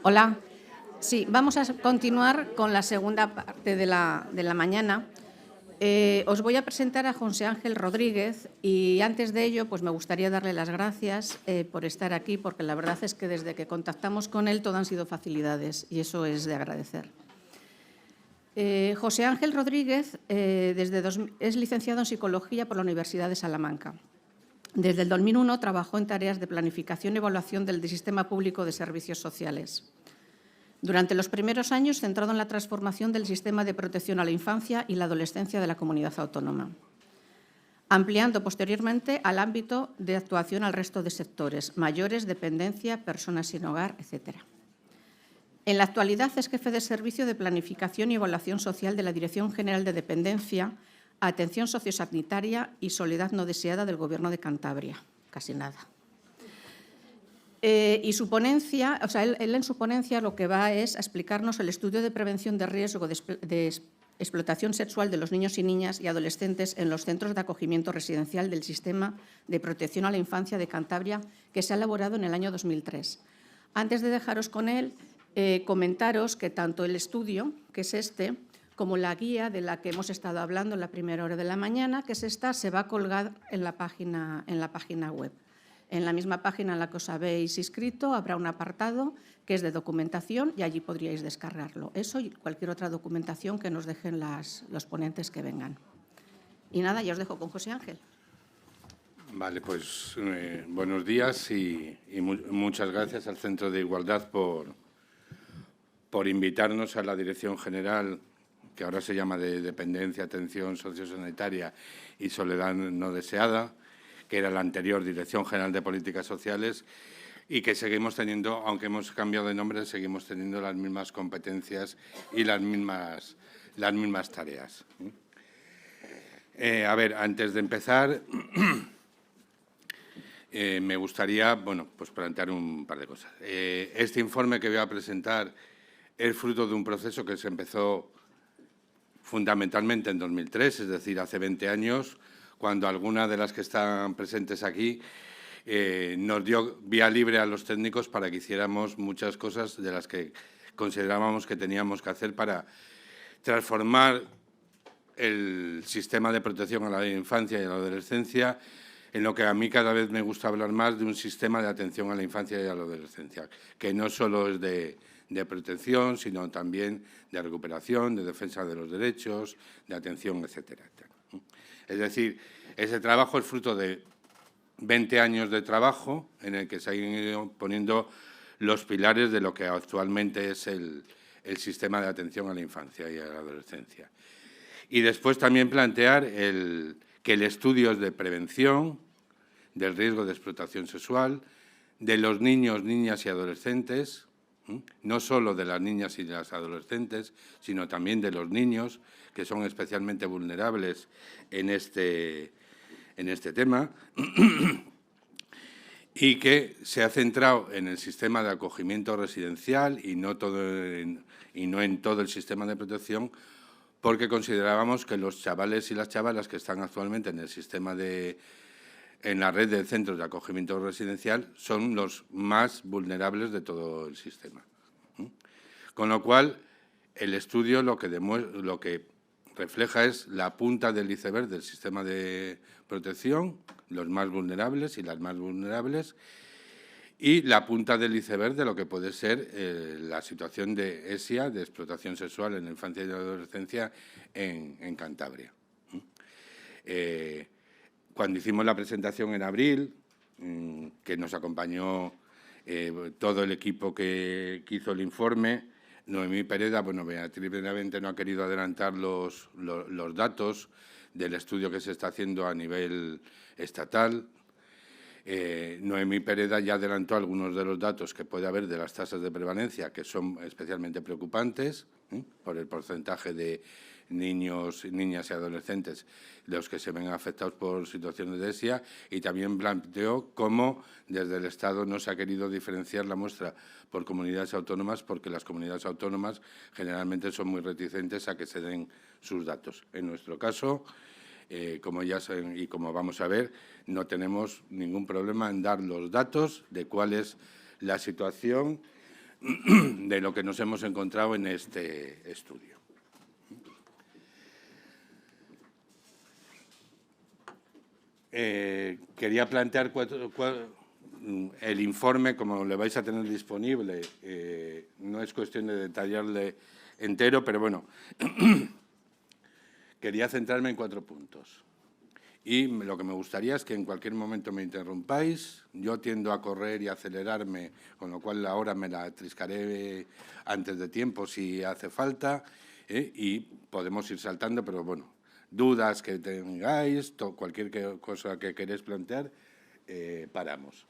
Hola. Sí, vamos a continuar con la segunda parte de la mañana. Os voy a presentar a José Ángel Rodríguez y antes de ello pues me gustaría darle las gracias por estar aquí, porque la verdad es que desde que contactamos con él todo han sido facilidades y eso es de agradecer. José Ángel Rodríguez es licenciado en Psicología por la Universidad de Salamanca. Desde el 2001 trabajó en tareas de planificación y evaluación del Sistema Público de Servicios Sociales. Durante los primeros años, centrado en la transformación del sistema de protección a la infancia y la adolescencia de la comunidad autónoma, ampliando posteriormente al ámbito de actuación al resto de sectores, mayores, dependencia, personas sin hogar, etc. En la actualidad es jefe de Servicio de Planificación y Evaluación Social de la Dirección General de Dependencia, Atención Sociosanitaria y Soledad no deseada del Gobierno de Cantabria. Casi nada. Y su ponencia, él en su ponencia lo que va es a explicarnos el estudio de prevención de riesgo de explotación sexual de los niños y niñas y adolescentes en los centros de acogimiento residencial del Sistema de Protección a la Infancia de Cantabria, que se ha elaborado en el año 2003. Antes de dejaros con él, comentaros que tanto el estudio, que es este, como la guía de la que hemos estado hablando en la primera hora de la mañana, que es esta, se va a colgar en la página web. En la misma página en la que os habéis inscrito habrá un apartado que es de documentación y allí podríais descargarlo. Eso y cualquier otra documentación que nos dejen los ponentes que vengan. Y nada, ya os dejo con José Ángel. Vale, pues buenos días y muchas gracias al Centro de Igualdad por invitarnos a la Dirección General, que ahora se llama de Dependencia, Atención Sociosanitaria y Soledad no deseada, que era la anterior Dirección General de Políticas Sociales y que seguimos teniendo, aunque hemos cambiado de nombre, seguimos teniendo las mismas competencias y las mismas tareas. A ver, antes de empezar, me gustaría pues plantear un par de cosas. Este informe que voy a presentar es fruto de un proceso que se empezó fundamentalmente en 2003, es decir, hace 20 años, cuando alguna de las que están presentes aquí nos dio vía libre a los técnicos para que hiciéramos muchas cosas de las que considerábamos que teníamos que hacer para transformar el sistema de protección a la infancia y a la adolescencia en lo que a mí cada vez me gusta hablar más de un sistema de atención a la infancia y a la adolescencia, que no solo es de protección, sino también de recuperación, de defensa de los derechos, de atención, etcétera, etcétera. Es decir, ese trabajo es fruto de 20 años de trabajo en el que se han ido poniendo los pilares de lo que actualmente es el sistema de atención a la infancia y a la adolescencia. Y después también plantear que el estudio es de prevención del riesgo de explotación sexual de los niños, niñas y adolescentes, no solo de las niñas y de las adolescentes, sino también de los niños, que son especialmente vulnerables en este tema, y que se ha centrado en el sistema de acogimiento residencial y no en todo el sistema de protección, porque considerábamos que los chavales y las chavalas que están actualmente en el sistema en la red de centros de acogimiento residencial son los más vulnerables de todo el sistema. Con lo cual, el estudio lo que refleja es la punta del iceberg del sistema de protección, los más vulnerables y las más vulnerables, y la punta del iceberg de lo que puede ser la situación de ESIA, de explotación sexual en la infancia y la adolescencia en Cantabria. Cuando hicimos la presentación en abril, que nos acompañó todo el equipo que hizo el informe, Noemí Pereda, Beatriz Benavente no ha querido adelantar los datos del estudio que se está haciendo a nivel estatal. Noemí Pereda ya adelantó algunos de los datos que puede haber de las tasas de prevalencia, que son especialmente preocupantes, por el porcentaje de niños, niñas y adolescentes los que se ven afectados por situaciones de ESIA, y también planteó cómo desde el Estado no se ha querido diferenciar la muestra por comunidades autónomas, porque las comunidades autónomas generalmente son muy reticentes a que se den sus datos. En nuestro caso, como ya saben y como vamos a ver, no tenemos ningún problema en dar los datos de cuál es la situación de lo que nos hemos encontrado en este estudio. Quería plantear el informe, como le vais a tener disponible, no es cuestión de detallarle entero, pero bueno, quería centrarme en 4 puntos. Y lo que me gustaría es que en cualquier momento me interrumpáis. Yo tiendo a correr y a acelerarme, con lo cual ahora me la triscaré antes de tiempo si hace falta, y podemos ir saltando, pero bueno, dudas que tengáis, cualquier cosa que queréis plantear, paramos.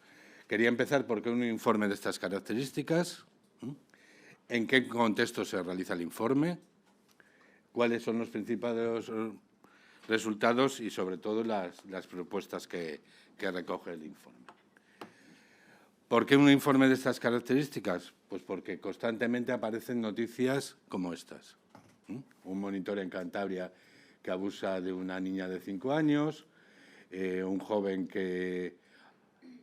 Quería empezar porque un informe de estas características, ¿en qué contexto se realiza el informe? ¿Cuáles son los principales resultados y, sobre todo, las propuestas que recoge el informe? ¿Por qué un informe de estas características? Pues porque constantemente aparecen noticias como estas. Un monitor en Cantabria que abusa de una niña de 5 años, un joven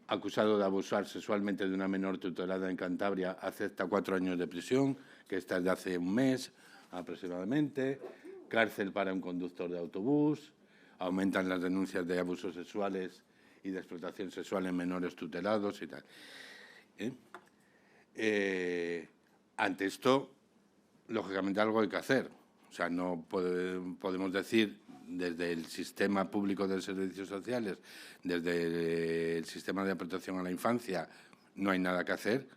acusado de abusar sexualmente de una menor tutelada en Cantabria acepta 4 años de prisión, que está desde hace un mes aproximadamente, cárcel para un conductor de autobús, aumentan las denuncias de abusos sexuales y de explotación sexual en menores tutelados y tal. Ante esto, lógicamente, algo hay que hacer. O sea, no podemos decir desde el sistema público de servicios sociales, desde el sistema de protección a la infancia, no hay nada que hacer,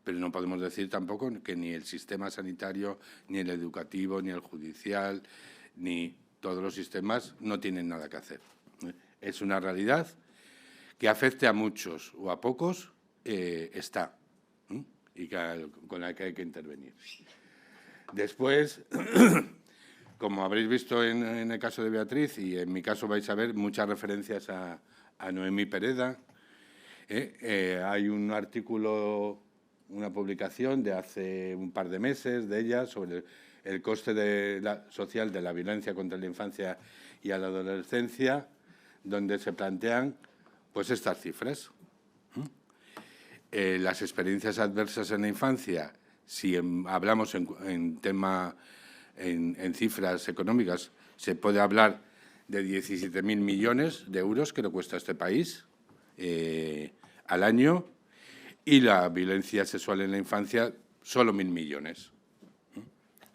pero no podemos decir tampoco que ni el sistema sanitario, ni el educativo, ni el judicial, ni todos los sistemas no tienen nada que hacer. Es una realidad que afecte a muchos o a pocos, está, y con la que hay que intervenir. Después, como habréis visto en el caso de Beatriz, y en mi caso vais a ver muchas referencias a Noemí Pereda. Hay un artículo, una publicación de hace un par de meses de ella sobre el coste social de la violencia contra la infancia y a la adolescencia, donde se plantean pues estas cifras. Las experiencias adversas en la infancia, si hablamos en cifras económicas, se puede hablar de 17.000 millones de euros que le cuesta a este país al año, y la violencia sexual en la infancia, solo 1.000 millones.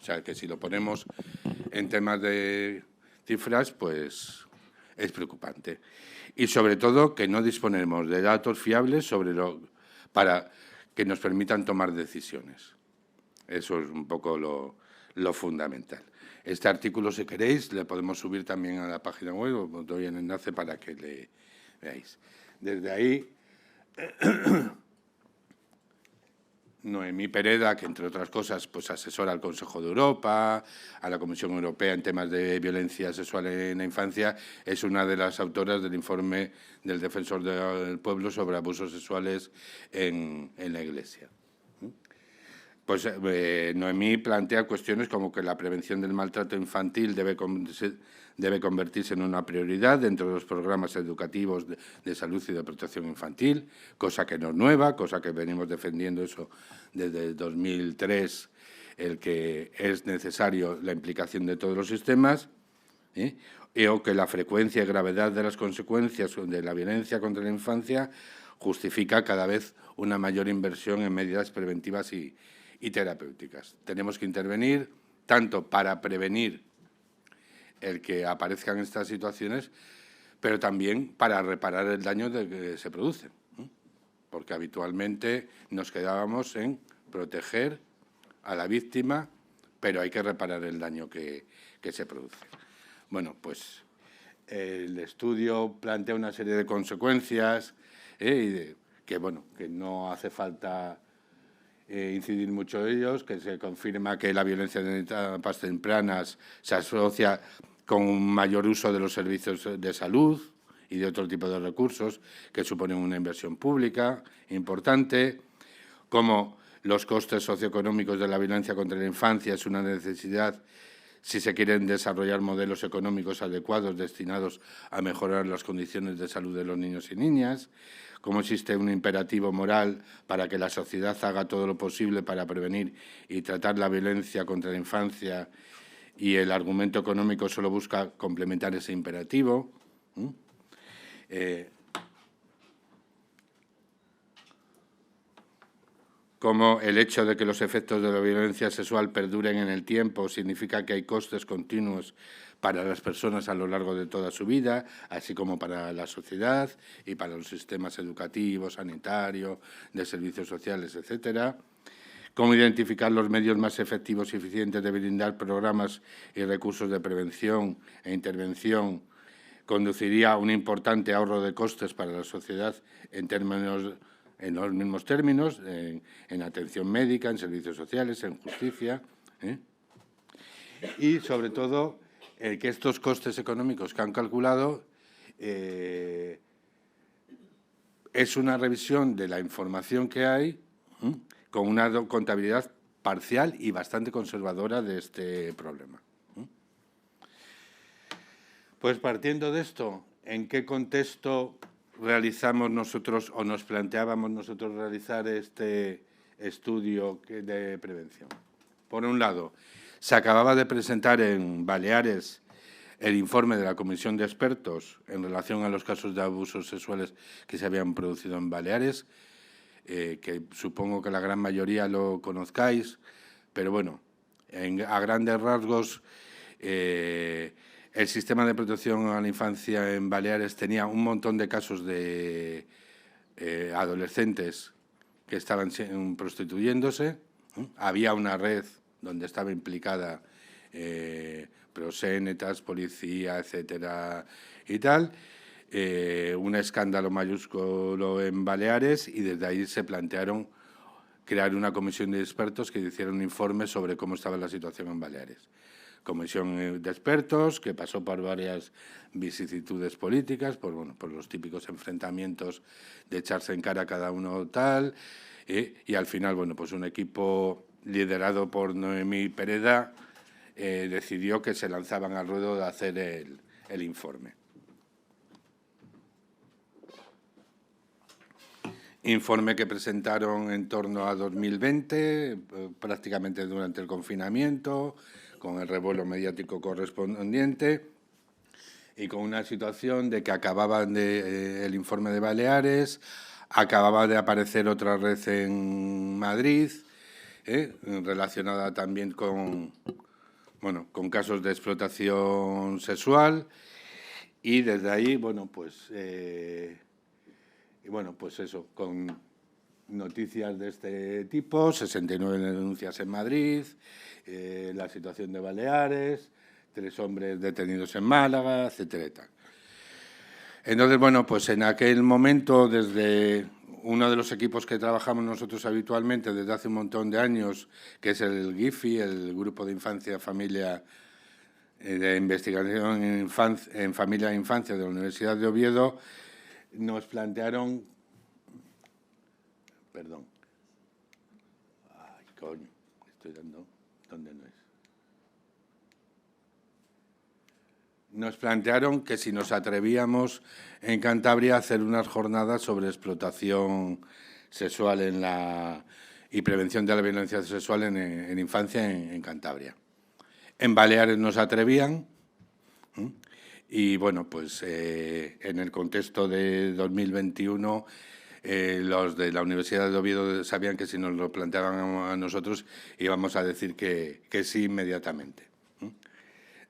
O sea, que si lo ponemos en temas de cifras, pues es preocupante. Y, sobre todo, que no disponemos de datos fiables para que nos permitan tomar decisiones. Eso es un poco lo fundamental. Este artículo, si queréis, le podemos subir también a la página web, os doy el enlace para que le veáis. Desde ahí, Noemí Pereda, que entre otras cosas pues asesora al Consejo de Europa, a la Comisión Europea en temas de violencia sexual en la infancia, es una de las autoras del informe del Defensor del Pueblo sobre abusos sexuales en la Iglesia. Pues Noemí plantea cuestiones como que la prevención del maltrato infantil debe convertirse en una prioridad dentro de los programas educativos de salud y de protección infantil, cosa que no es nueva, cosa que venimos defendiendo eso desde 2003, el que es necesario la implicación de todos los sistemas, o que la frecuencia y gravedad de las consecuencias de la violencia contra la infancia justifica cada vez una mayor inversión en medidas preventivas y terapéuticas. Tenemos que intervenir tanto para prevenir el que aparezcan estas situaciones, pero también para reparar el daño que se produce, porque habitualmente nos quedábamos en proteger a la víctima, pero hay que reparar el daño que se produce. Bueno, pues el estudio plantea una serie de consecuencias que no hace falta incidir mucho en ellos, que se confirma que la violencia en etapas tempranas se asocia con un mayor uso de los servicios de salud y de otro tipo de recursos que suponen una inversión pública importante, como los costes socioeconómicos de la violencia contra la infancia es una necesidad si se quieren desarrollar modelos económicos adecuados destinados a mejorar las condiciones de salud de los niños y niñas, cómo existe un imperativo moral para que la sociedad haga todo lo posible para prevenir y tratar la violencia contra la infancia, y el argumento económico solo busca complementar ese imperativo. Como el hecho de que los efectos de la violencia sexual perduren en el tiempo significa que hay costes continuos para las personas a lo largo de toda su vida, así como para la sociedad y para los sistemas educativos, sanitarios, de servicios sociales, etcétera. Cómo identificar los medios más efectivos y eficientes de brindar programas y recursos de prevención e intervención conduciría a un importante ahorro de costes para la sociedad en los mismos términos, en atención médica, en servicios sociales, en justicia. Y, sobre todo, que estos costes económicos que han calculado es una revisión de la información que hay con una contabilidad parcial y bastante conservadora de este problema. Pues partiendo de esto, ¿en qué contexto realizamos nosotros o nos planteábamos nosotros realizar este estudio de prevención? Por un lado, se acababa de presentar en Baleares el informe de la Comisión de Expertos en relación a los casos de abusos sexuales que se habían producido en Baleares, que supongo que la gran mayoría lo conozcáis, pero bueno, a grandes rasgos, el sistema de protección a la infancia en Baleares tenía un montón de casos de adolescentes que estaban prostituyéndose. Había una red donde estaba implicada proxénetas, policía, etcétera, y tal. Un escándalo mayúsculo en Baleares, y desde ahí se plantearon crear una comisión de expertos que hiciera un informe sobre cómo estaba la situación en Baleares. Comisión de expertos que pasó por varias vicisitudes políticas, por los típicos enfrentamientos de echarse en cara a cada uno tal, y al final, bueno, pues un equipo liderado por Noemí Pereda decidió que se lanzaban al ruedo de hacer el informe. Informe que presentaron en torno a 2020, prácticamente durante el confinamiento, con el revuelo mediático correspondiente y con una situación de que acababan el informe de Baleares, acababa de aparecer otra red en Madrid, relacionada también con casos de explotación sexual, y desde ahí, pues eso, con noticias de este tipo, 69 denuncias en Madrid, la situación de Baleares, 3 hombres detenidos en Málaga, etcétera, y tal. Entonces, pues en aquel momento, desde uno de los equipos que trabajamos nosotros habitualmente desde hace un montón de años, que es el GIFI, el Grupo de Infancia, Familia, de Investigación en Familia e Infancia de la Universidad de Oviedo, nos plantearon... Perdón. Ay, coño, estoy dando... ¿Dónde no es? Nos plantearon que si nos atrevíamos en Cantabria a hacer unas jornadas sobre explotación sexual y prevención de la violencia sexual en infancia en Cantabria. En Baleares nos atrevían y, en el contexto de 2021, los de la Universidad de Oviedo sabían que si nos lo planteaban a nosotros íbamos a decir que sí inmediatamente.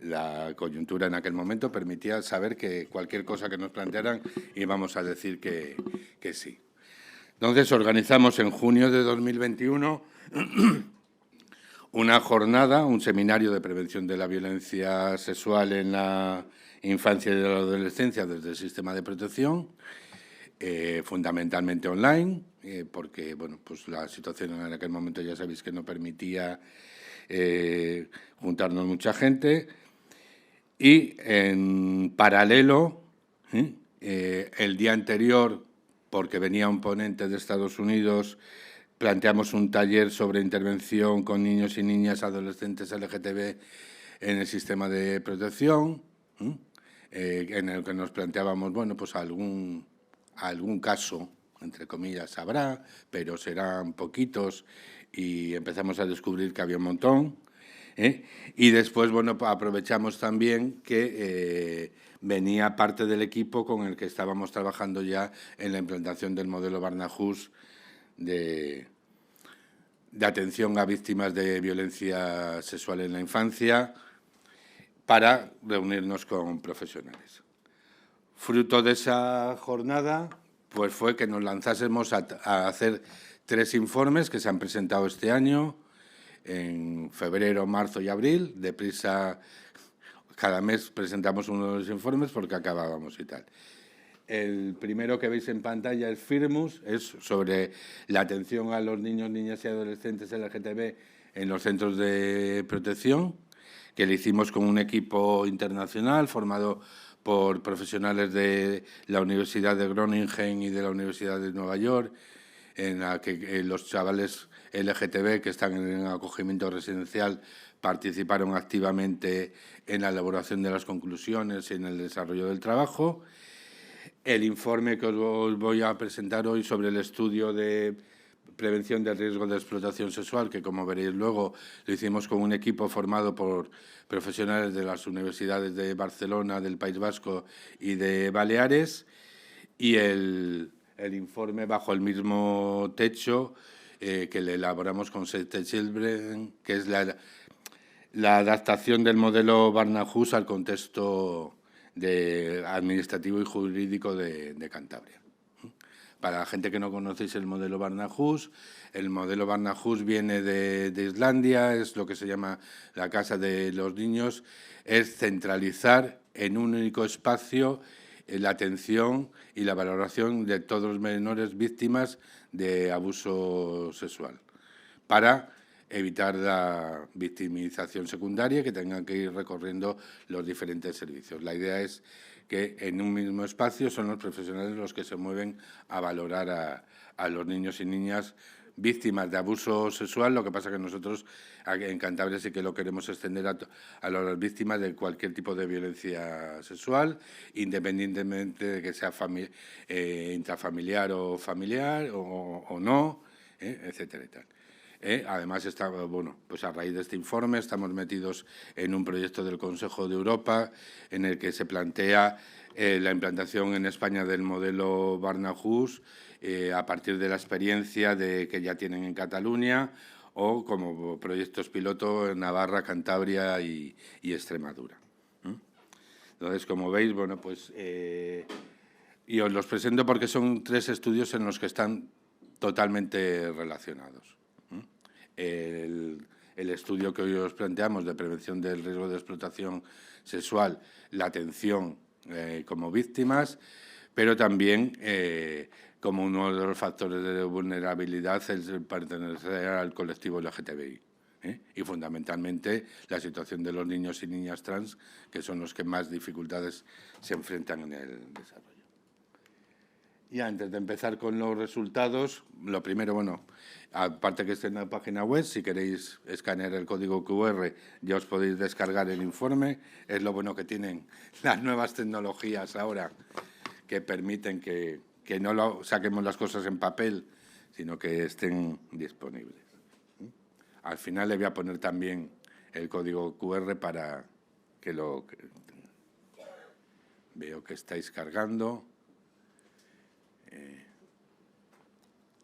La coyuntura en aquel momento permitía saber que cualquier cosa que nos plantearan íbamos a decir que sí. Entonces, organizamos en junio de 2021 una jornada, un seminario de prevención de la violencia sexual en la infancia y la adolescencia desde el sistema de protección, fundamentalmente online, porque la situación en aquel momento ya sabéis que no permitía juntarnos mucha gente. Y en paralelo, el día anterior, porque venía un ponente de Estados Unidos, planteamos un taller sobre intervención con niños y niñas adolescentes LGTB en el sistema de protección, en el que nos planteábamos algún caso entre comillas, habrá, pero serán poquitos y empezamos a descubrir que había un montón. Y después, bueno, aprovechamos también que venía parte del equipo con el que estábamos trabajando ya en la implantación del modelo Barnahus de atención a víctimas de violencia sexual en la infancia, para reunirnos con profesionales. Fruto de esa jornada, pues fue que nos lanzásemos a hacer 3 informes que se han presentado este año, en febrero, marzo y abril. Deprisa, cada mes presentamos uno de los informes porque acabábamos y tal. El primero que veis en pantalla, el Firmus, es sobre la atención a los niños, niñas y adolescentes LGTB en los centros de protección, que le hicimos con un equipo internacional formado por profesionales de la Universidad de Groningen y de la Universidad de Nueva York, en la que los chavales LGTB que están en acogimiento residencial participaron activamente en la elaboración de las conclusiones y en el desarrollo del trabajo. El informe que os voy a presentar hoy sobre el estudio de prevención del riesgo de explotación sexual, que como veréis luego lo hicimos con un equipo formado por profesionales de las universidades de Barcelona, del País Vasco y de Baleares, y el informe bajo el mismo techo que le elaboramos con Save the Children, que es la adaptación del modelo Barnahus al contexto administrativo y jurídico de Cantabria. Para la gente que no conocéis el modelo Barnahus viene de Islandia, es lo que se llama la casa de los niños, es centralizar en un único espacio la atención y la valoración de todos los menores víctimas de abuso sexual, para evitar la victimización secundaria, que tengan que ir recorriendo los diferentes servicios. La idea es que en un mismo espacio son los profesionales los que se mueven a valorar a los niños y niñas víctimas de abuso sexual. Lo que pasa que nosotros en Cantabria sí que lo queremos extender a las víctimas de cualquier tipo de violencia sexual, independientemente de que sea intrafamiliar o familiar o no, etcétera y tal. Además, pues a raíz de este informe estamos metidos en un proyecto del Consejo de Europa en el que se plantea la implantación en España del modelo Barnahus a partir de la experiencia que ya tienen en Cataluña o como proyectos piloto en Navarra, Cantabria y Extremadura. Entonces, como veis, bueno, pues y os los presento porque son 3 estudios en los que están totalmente relacionados. El estudio que hoy os planteamos de prevención del riesgo de explotación sexual, la atención como víctimas, pero también como uno de los factores de vulnerabilidad el pertenecer al colectivo LGTBI. Y fundamentalmente la situación de los niños y niñas trans, que son los que más dificultades se enfrentan en el desarrollo. Y antes de empezar con los resultados, lo primero, bueno, aparte que esté en la página web, si queréis escanear el código QR, ya os podéis descargar el informe. Es lo bueno que tienen las nuevas tecnologías ahora, que permiten que no saquemos las cosas en papel, sino que estén disponibles. Al final le voy a poner también el código QR para que lo... Veo que estáis cargando.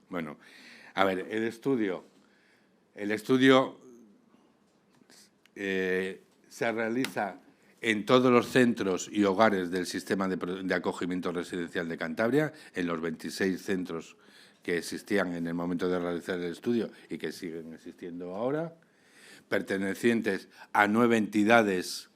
Bueno, a ver, el estudio se realiza en todos los centros y hogares del sistema de acogimiento residencial de Cantabria, en los 26 centros que existían en el momento de realizar el estudio y que siguen existiendo ahora, pertenecientes a 9 entidades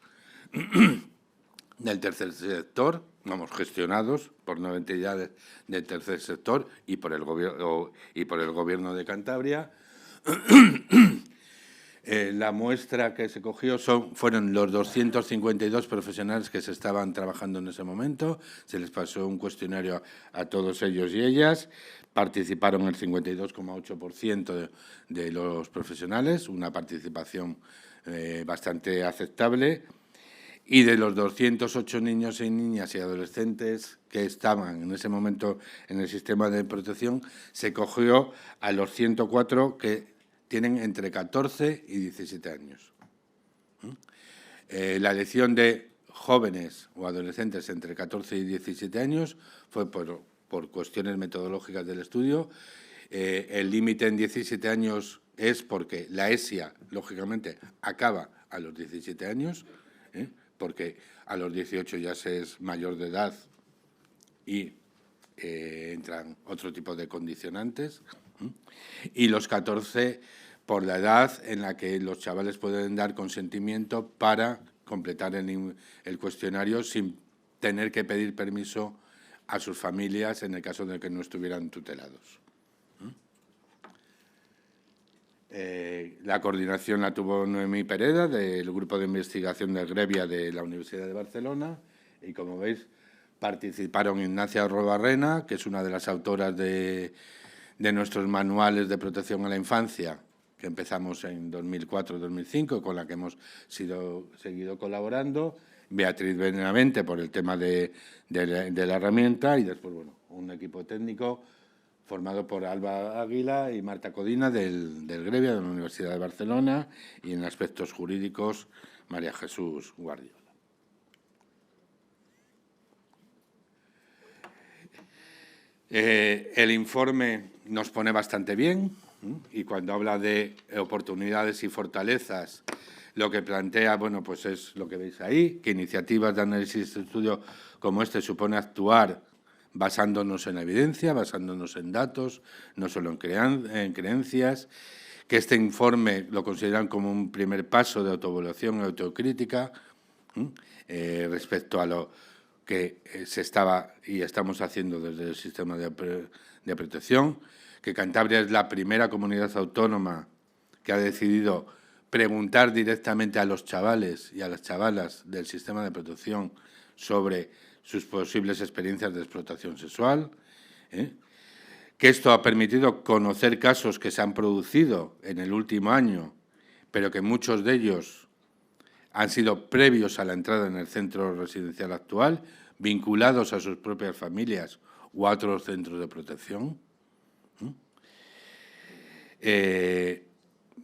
del tercer sector, gestionados por 9 entidades del tercer sector y por el Gobierno de Cantabria. La muestra que se cogió fueron los 252 profesionales que se estaban trabajando en ese momento. Se les pasó un cuestionario a todos ellos y ellas. Participaron el 52,8% de los profesionales, una participación bastante aceptable. y de los 208 niños y niñas y adolescentes que estaban en ese momento en el sistema de protección, se cogió a los 104 que tienen entre 14 y 17 años. La elección de jóvenes o adolescentes entre 14 y 17 años fue por cuestiones metodológicas del estudio. El límite en 17 años es porque la ESIA, lógicamente, acaba a los 17 años, porque a los 18 ya se es mayor de edad y entran otro tipo de condicionantes. Y los 14 por la edad en la que los chavales pueden dar consentimiento para completar el cuestionario sin tener que pedir permiso a sus familias en el caso de que no estuvieran tutelados. La coordinación la tuvo Noemí Pereda, del Grupo de Investigación de Grevia de la Universidad de Barcelona, y como veis participaron Ignacia Robarrena, que es una de las autoras de nuestros manuales de protección a la infancia, que empezamos en 2004-2005, con la que hemos seguido colaborando, Beatriz Benavente por el tema de la herramienta, y después, bueno, un equipo técnico formado por Alba Águila y Marta Codina del Grevia de la Universidad de Barcelona, y en aspectos jurídicos María Jesús Guardiola. El informe nos pone bastante bien, y cuando habla de oportunidades y fortalezas, lo que plantea, bueno, pues es lo que veis ahí, que iniciativas de análisis de estudio como este supone actuar basándonos en la evidencia, basándonos en datos, no solo en creencias, que este informe lo consideran como un primer paso de autoevaluación y autocrítica respecto a lo que se estaba y estamos haciendo desde el sistema de protección, que Cantabria es la primera comunidad autónoma que ha decidido preguntar directamente a los chavales y a las chavalas del sistema de protección sobre sus posibles experiencias de explotación sexual, que esto ha permitido conocer casos que se han producido en el último año, pero que muchos de ellos han sido previos a la entrada en el centro residencial actual, vinculados a sus propias familias o a otros centros de protección.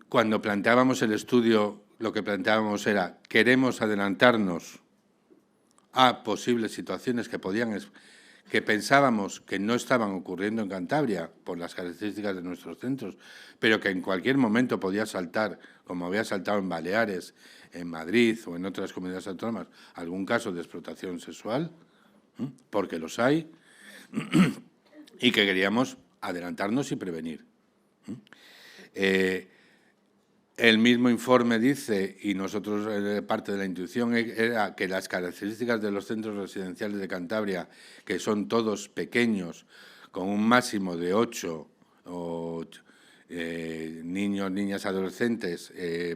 Cuando planteábamos el estudio, lo que planteábamos era, queremos adelantarnos a posibles situaciones que pensábamos que no estaban ocurriendo en Cantabria por las características de nuestros centros, pero que en cualquier momento podía saltar, como había saltado en Baleares, en Madrid o en otras comunidades autónomas, algún caso de explotación sexual, porque los hay, y que queríamos adelantarnos y prevenir. El mismo informe dice, y nosotros parte de la intuición era que las características de los centros residenciales de Cantabria, que son todos pequeños, con un máximo de 8 niños, niñas, adolescentes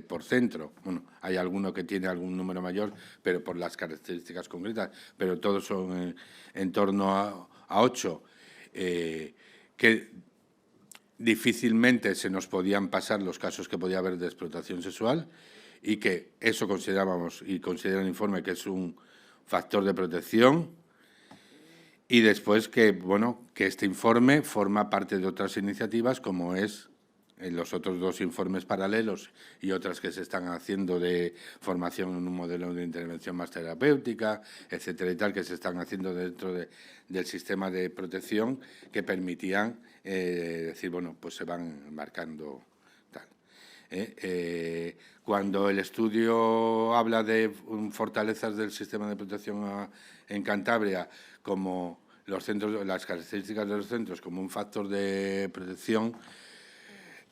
por centro. Bueno, hay alguno que tiene algún número mayor, pero por las características concretas, pero todos son en torno a 8, que difícilmente se nos podían pasar los casos que podía haber de explotación sexual, y que eso considerábamos y considera el informe que es un factor de protección. Y después que, bueno, que este informe forma parte de otras iniciativas, como es en los otros 2 informes paralelos y otras que se están haciendo de formación en un modelo de intervención más terapéutica, etcétera y tal, que se están haciendo dentro del sistema de protección, que permitían decir, bueno, pues se van marcando tal. Cuando el estudio habla de fortalezas del sistema de protección en Cantabria, como los centros, las características de los centros como un factor de protección,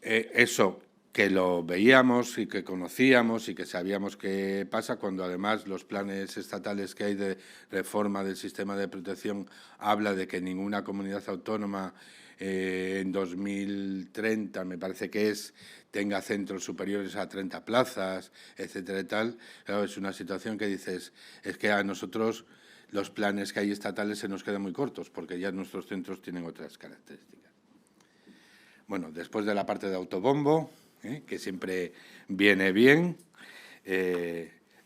eso que lo veíamos y que conocíamos y que sabíamos que pasa, cuando además los planes estatales que hay de reforma del sistema de protección habla de que ninguna comunidad autónoma en 2030, me parece que tenga centros superiores a 30 plazas, etcétera y tal. Claro, es una situación que dices, es que a nosotros los planes que hay estatales se nos quedan muy cortos, porque ya nuestros centros tienen otras características. Bueno, después de la parte de autobombo, que siempre viene bien,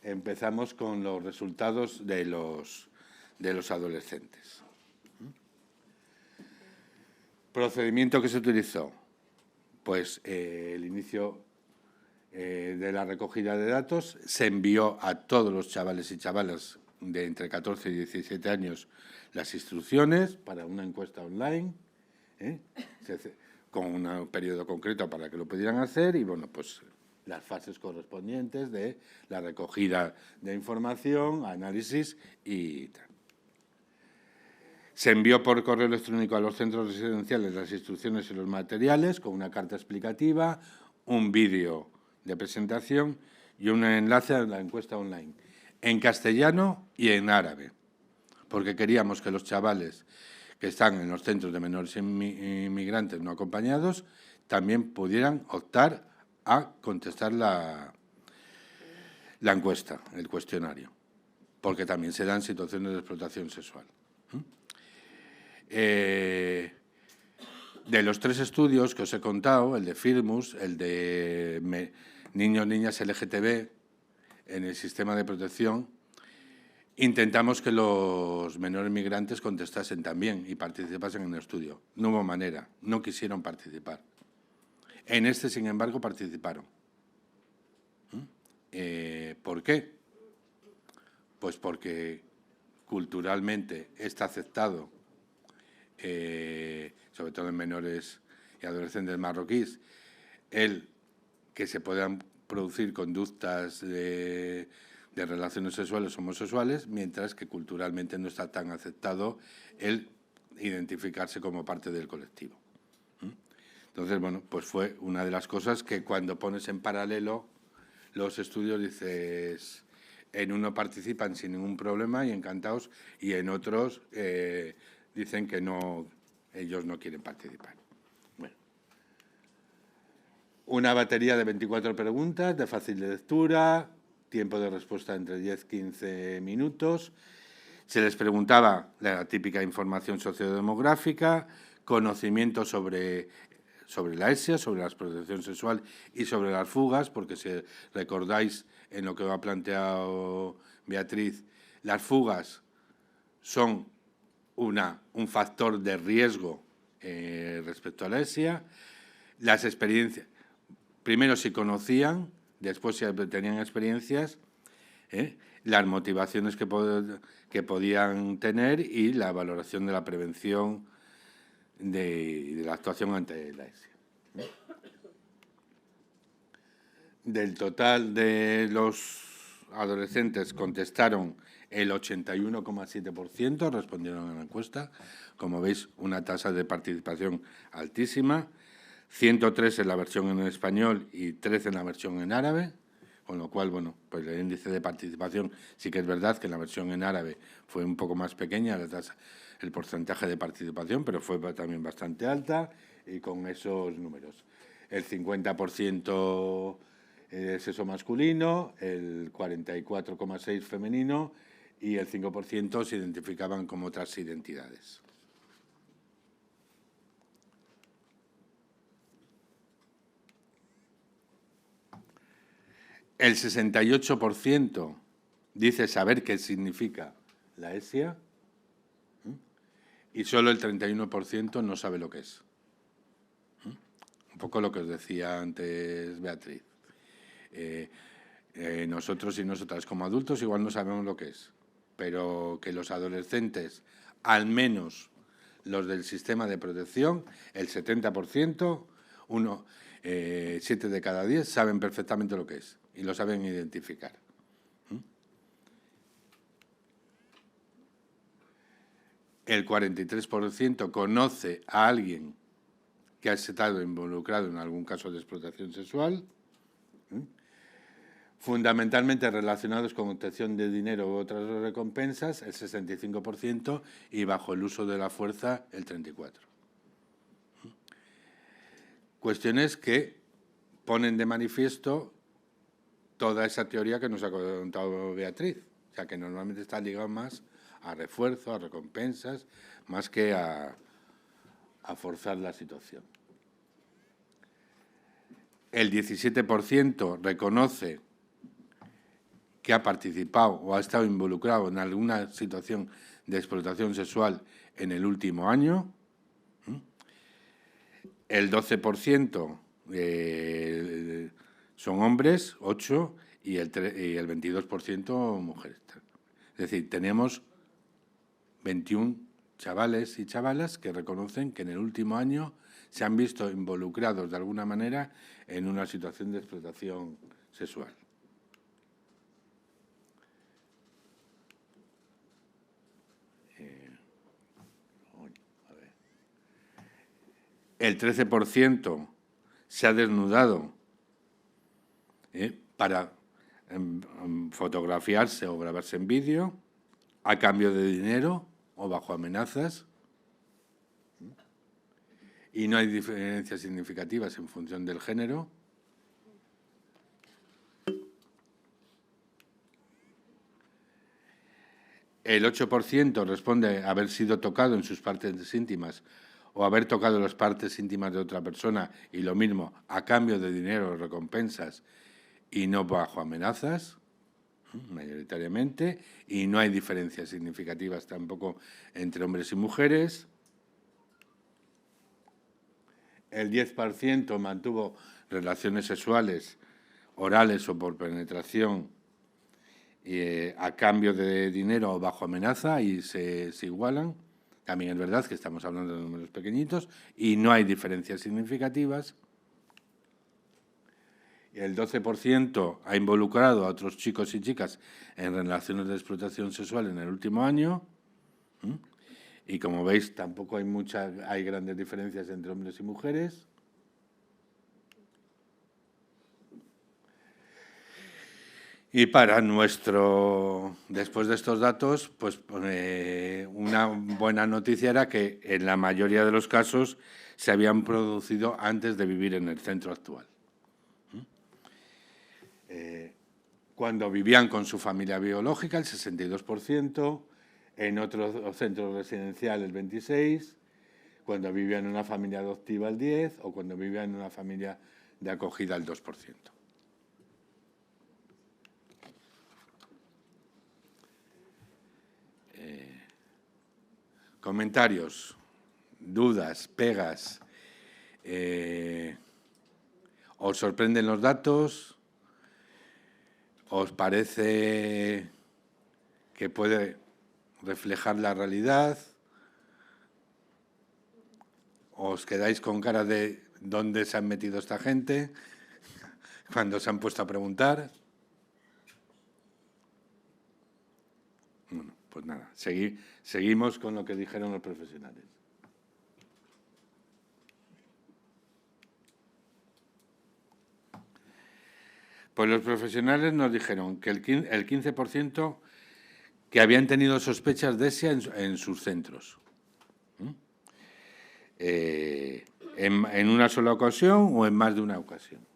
empezamos con los resultados de los adolescentes. ¿Procedimiento que se utilizó? Pues el inicio de la recogida de datos se envió a todos los chavales y chavalas de entre 14 y 17 años las instrucciones para una encuesta online, con un periodo concreto para que lo pudieran hacer y, bueno, pues las fases correspondientes de la recogida de información, análisis y tal. Se envió por correo electrónico a los centros residenciales las instrucciones y los materiales con una carta explicativa, un vídeo de presentación y un enlace a la encuesta online, en castellano y en árabe, porque queríamos que los chavales que están en los centros de menores inmigrantes no acompañados también pudieran optar a contestar la encuesta, el cuestionario, porque también se dan situaciones de explotación sexual. De los 3 estudios que os he contado, el de Firmus, el de niños, niñas LGTB en el sistema de protección, intentamos que los menores migrantes contestasen también y participasen en el estudio. No hubo manera, no quisieron participar. En este, sin embargo, participaron. ¿Por qué? Pues porque culturalmente está aceptado, sobre todo en menores y adolescentes marroquíes, el que se puedan producir conductas de relaciones sexuales homosexuales, mientras que culturalmente no está tan aceptado el identificarse como parte del colectivo. Entonces, bueno, pues fue una de las cosas que cuando pones en paralelo los estudios dices, en uno participan sin ningún problema y encantados, y en otros dicen que no, ellos no quieren participar. Bueno, una batería de 24 preguntas de fácil lectura, tiempo de respuesta entre 10 y 15 minutos. Se les preguntaba la típica información sociodemográfica, conocimiento sobre la ESIA, sobre la explotación sexual y sobre las fugas, porque si recordáis en lo que ha planteado Beatriz, las fugas son un factor de riesgo respecto a la ESIA. Las experiencias, primero si conocían, después si tenían experiencias, las motivaciones que podían tener y la valoración de la prevención de la actuación ante la ESIA. Del total de los adolescentes contestaron el 81,7%, respondieron a la encuesta. Como veis, una tasa de participación altísima. 103 en la versión en español y 13 en la versión en árabe, con lo cual, bueno, pues el índice de participación sí que es verdad que en la versión en árabe fue un poco más pequeña la tasa, el porcentaje de participación, pero fue también bastante alta y con esos números. El 50% de sexo masculino, el 44,6% femenino y el 5% se identificaban como otras identidades. El 68% dice saber qué significa la ESIA y solo el 31% no sabe lo que es. Un poco lo que os decía antes Beatriz. Nosotros y nosotras como adultos igual no sabemos lo que es, pero que los adolescentes, al menos los del sistema de protección, el 70%, 7 de cada 10 saben perfectamente lo que es y lo saben identificar. El 43% conoce a alguien que ha estado involucrado en algún caso de explotación sexual, fundamentalmente relacionados con obtención de dinero u otras recompensas, el 65%, y bajo el uso de la fuerza, el 34%. Cuestiones que ponen de manifiesto toda esa teoría que nos ha contado Beatriz, o sea, que normalmente está ligado más a refuerzo, a recompensas, más que a forzar la situación. El 17% reconoce que ha participado o ha estado involucrado en alguna situación de explotación sexual en el último año. El 12% son hombres, 8%, y el 22% mujeres. Es decir, tenemos 21 chavales y chavalas que reconocen que en el último año se han visto involucrados de alguna manera en una situación de explotación sexual. El 13% se ha desnudado para fotografiarse o grabarse en vídeo a cambio de dinero o bajo amenazas. Y no hay diferencias significativas en función del género. El 8% responde haber sido tocado en sus partes íntimas o haber tocado las partes íntimas de otra persona, y lo mismo, a cambio de dinero o recompensas y no bajo amenazas, mayoritariamente, y no hay diferencias significativas tampoco entre hombres y mujeres. El 10% mantuvo relaciones sexuales, orales o por penetración, a cambio de dinero o bajo amenaza, y se igualan. También es verdad que estamos hablando de números pequeñitos y no hay diferencias significativas. El 12% ha involucrado a otros chicos y chicas en relaciones de explotación sexual en el último año. Y como veis, tampoco hay grandes diferencias entre hombres y mujeres. Y para después de estos datos, pues una buena noticia era que en la mayoría de los casos se habían producido antes de vivir en el centro actual. Cuando vivían con su familia biológica, el 62%, en otro centro residencial el 26%, cuando vivían en una familia adoptiva el 10%, o cuando vivían en una familia de acogida el 2%. Comentarios, dudas, pegas. ¿Os sorprenden los datos? ¿Os parece que puede reflejar la realidad? ¿Os quedáis con cara de dónde se han metido esta gente cuando se han puesto a preguntar? Bueno, pues nada, seguimos con lo que dijeron los profesionales. Pues los profesionales nos dijeron que el 15% que habían tenido sospechas de ESIA en sus centros. En una sola ocasión o en más de una ocasión.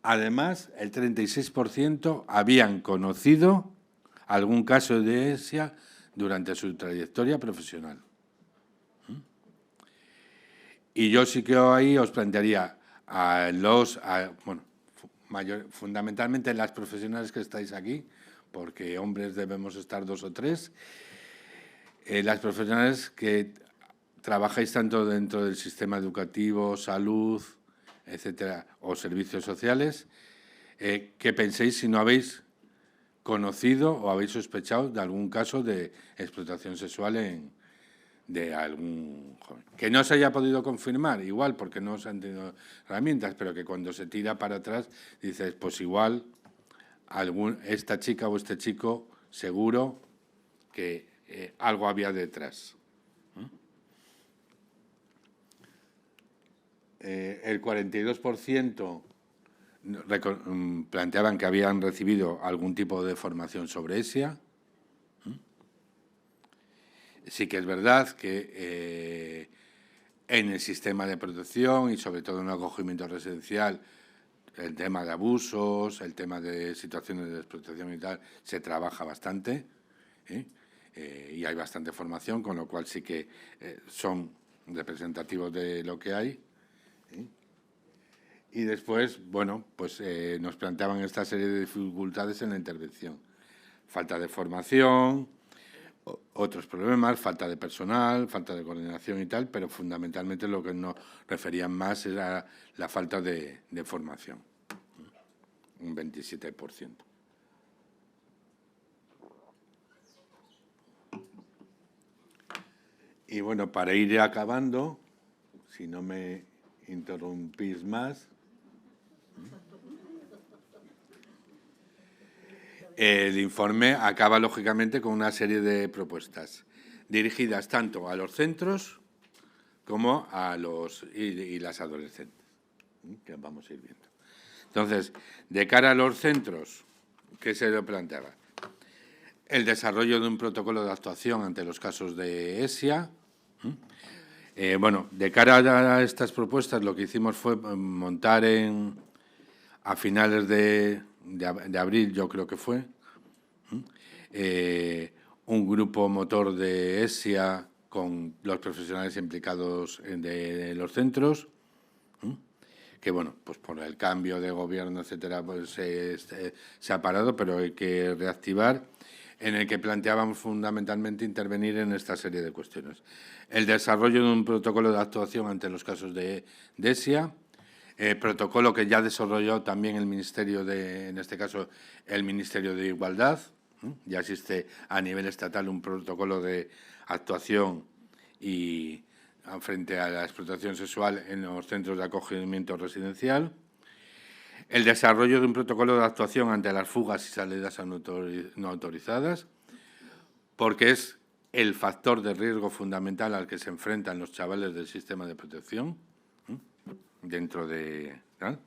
Además, el 36% habían conocido algún caso de ESIA durante su trayectoria profesional. Y yo sí que ahí os plantearía fundamentalmente las profesionales que estáis aquí, porque hombres debemos estar 2 o 3, las profesionales que trabajáis tanto dentro del sistema educativo, salud, etcétera, o servicios sociales, que penséis si no habéis conocido o habéis sospechado de algún caso de explotación sexual de algún joven. Que no se haya podido confirmar, igual, porque no se han tenido herramientas, pero que cuando se tira para atrás dices, pues igual esta chica o este chico seguro que algo había detrás. El 42% planteaban que habían recibido algún tipo de formación sobre ESIA. Sí que es verdad que en el sistema de protección y sobre todo en el acogimiento residencial, el tema de abusos, el tema de situaciones de explotación y tal, se trabaja bastante y hay bastante formación, con lo cual sí que son representativos de lo que hay. Y después, bueno, pues nos planteaban esta serie de dificultades en la intervención. Falta de formación, otros problemas, falta de personal, falta de coordinación y tal, pero fundamentalmente lo que nos referían más era la falta de formación, un 27%. Y bueno, para ir acabando, si no me interrumpís más, el informe acaba, lógicamente, con una serie de propuestas dirigidas tanto a los centros como a los y las adolescentes, que vamos a ir viendo. Entonces, de cara a los centros, ¿qué se le planteaba? El desarrollo de un protocolo de actuación ante los casos de ESIA. Bueno, de cara a estas propuestas, lo que hicimos fue montar a finales de abril, yo creo que fue, un grupo motor de ESIA con los profesionales implicados de los centros, que, bueno, pues por el cambio de gobierno, etcétera, pues se ha parado, pero hay que reactivar, en el que planteábamos fundamentalmente intervenir en esta serie de cuestiones. El desarrollo de un protocolo de actuación ante los casos de ESIA, protocolo que ya desarrolló también el Ministerio en este caso, el Ministerio de Igualdad. Ya existe a nivel estatal un protocolo de actuación y frente a la explotación sexual en los centros de acogimiento residencial. El desarrollo de un protocolo de actuación ante las fugas y salidas no autorizadas, porque es el factor de riesgo fundamental al que se enfrentan los chavales del sistema de protección dentro de... ¿no?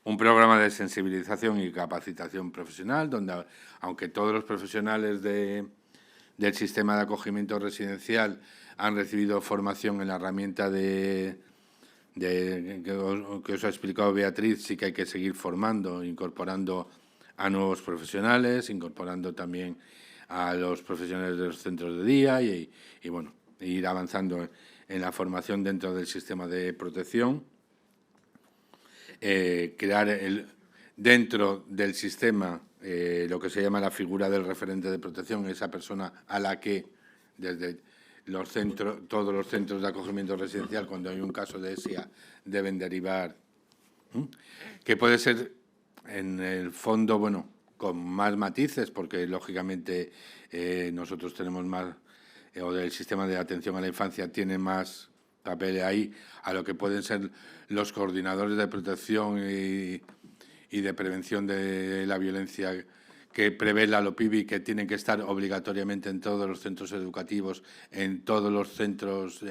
Un programa de sensibilización y capacitación profesional, donde, aunque todos los profesionales del sistema de acogimiento residencial han recibido formación en la herramienta que os ha explicado Beatriz, sí que hay que seguir formando, incorporando a nuevos profesionales, incorporando también a los profesionales de los centros de día y bueno, ir avanzando en la formación dentro del sistema de protección. Crear dentro del sistema lo que se llama la figura del referente de protección, esa persona a la que desde todos los centros de acogimiento residencial, cuando hay un caso de ESIA, deben derivar, que puede ser en el fondo, bueno, con más matices, porque lógicamente nosotros tenemos más, o el sistema de atención a la infancia tiene más papel ahí, a lo que pueden ser los coordinadores de protección y de prevención de la violencia que prevé la LOPIBI, que tienen que estar obligatoriamente en todos los centros educativos, en todos los centros,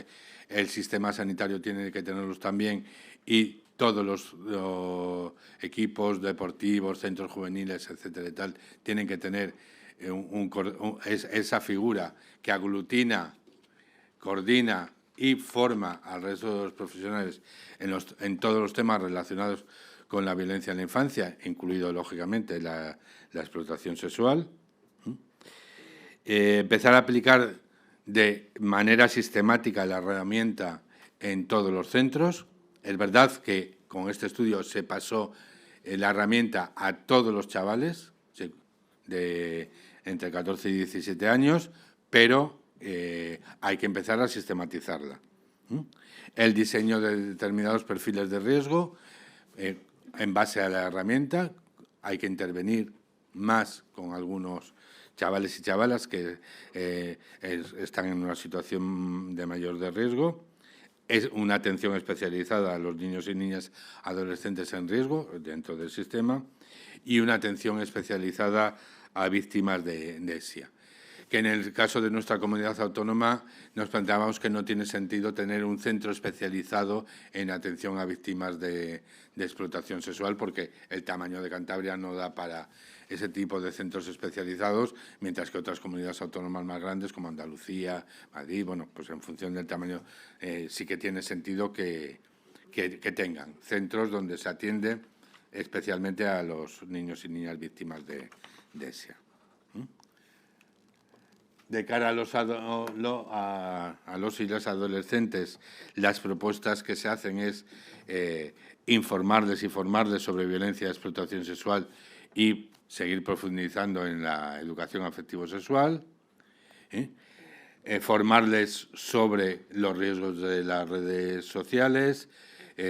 el sistema sanitario tiene que tenerlos también, y todos los equipos deportivos, centros juveniles, etcétera y tal, tienen que tener esa figura que aglutina, coordina y forma al resto de los profesionales en todos los temas relacionados con la violencia en la infancia, incluido, lógicamente, la explotación sexual. Empezar a aplicar de manera sistemática la herramienta en todos los centros. Es verdad que con este estudio se pasó la herramienta a todos los chavales de entre 14 y 17 años, pero hay que empezar a sistematizarla. El diseño de determinados perfiles de riesgo, en base a la herramienta, hay que intervenir más con algunos chavales y chavalas que están en una situación de mayor de riesgo. Es una atención especializada a los niños y niñas adolescentes en riesgo dentro del sistema y una atención especializada a víctimas de ESIA. Que en el caso de nuestra comunidad autónoma nos planteábamos que no tiene sentido tener un centro especializado en atención a víctimas de explotación sexual, porque el tamaño de Cantabria no da para ese tipo de centros especializados, mientras que otras comunidades autónomas más grandes, como Andalucía, Madrid, bueno, pues en función del tamaño sí que tiene sentido que tengan centros donde se atiende especialmente a los niños y niñas víctimas de ESIA. de cara a los y las adolescentes, las propuestas que se hacen es informarles y formarles sobre violencia y explotación sexual y seguir profundizando en la educación afectivo-sexual, formarles sobre los riesgos de las redes sociales,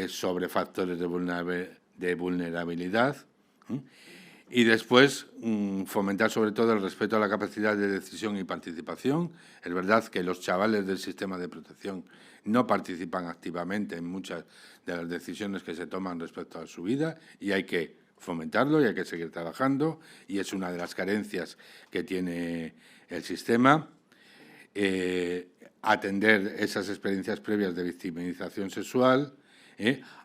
sobre factores de vulnerabilidad, y después fomentar sobre todo el respeto a la capacidad de decisión y participación. Es verdad que los chavales del sistema de protección no participan activamente en muchas de las decisiones que se toman respecto a su vida y hay que fomentarlo y hay que seguir trabajando y es una de las carencias que tiene el sistema. Atender esas experiencias previas de victimización sexual,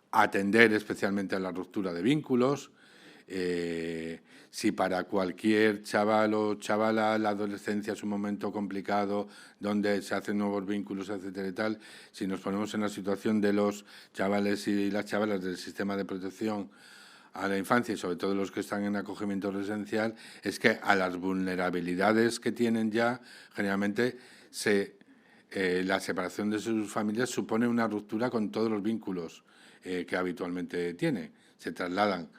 atender especialmente a la ruptura de vínculos. Si para cualquier chaval o chavala la adolescencia es un momento complicado donde se hacen nuevos vínculos, etcétera y tal, si nos ponemos en la situación de los chavales y las chavalas del sistema de protección a la infancia y sobre todo los que están en acogimiento residencial, es que a las vulnerabilidades que tienen ya, generalmente la separación de sus familias supone una ruptura con todos los vínculos que habitualmente tiene. Se trasladan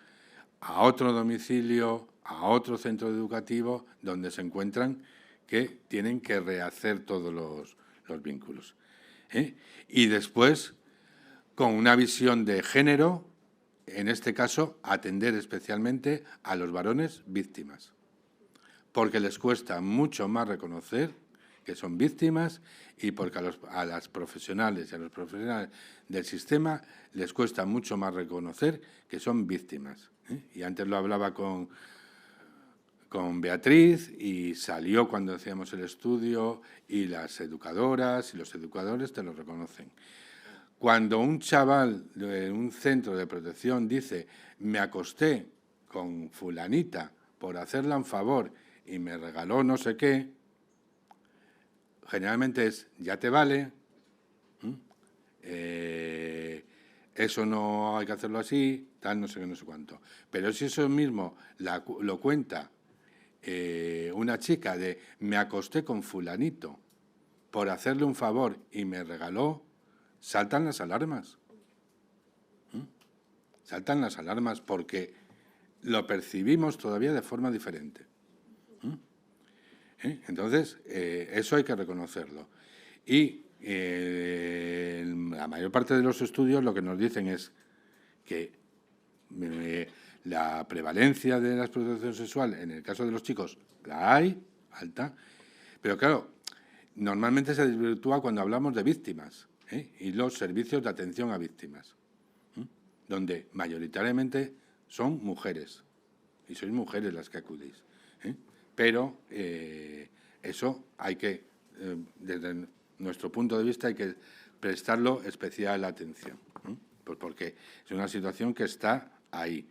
a otro domicilio, a otro centro educativo, donde se encuentran que tienen que rehacer todos los vínculos. Y después, con una visión de género, en este caso, atender especialmente a los varones víctimas, porque les cuesta mucho más reconocer que son víctimas y porque a las profesionales y a los profesionales del sistema les cuesta mucho más reconocer que son víctimas. Y antes lo hablaba con Beatriz y salió cuando hacíamos el estudio y las educadoras y los educadores te lo reconocen. Cuando un chaval de un centro de protección dice me acosté con fulanita por hacerle un favor y me regaló no sé qué, generalmente es ya te vale, eso no hay que hacerlo así, tal, no sé qué, no sé cuánto. Pero si eso mismo lo cuenta una chica de me acosté con fulanito por hacerle un favor y me regaló, saltan las alarmas. Saltan las alarmas porque lo percibimos todavía de forma diferente. Entonces, eso hay que reconocerlo. Y la mayor parte de los estudios lo que nos dicen es que la prevalencia de la explotación sexual en el caso de los chicos la hay, alta, pero claro, normalmente se desvirtúa cuando hablamos de víctimas y los servicios de atención a víctimas, donde mayoritariamente son mujeres, y sois mujeres las que acudís. Pero eso hay que, desde nuestro punto de vista, hay que prestarlo especial atención, pues porque es una situación que está ahí.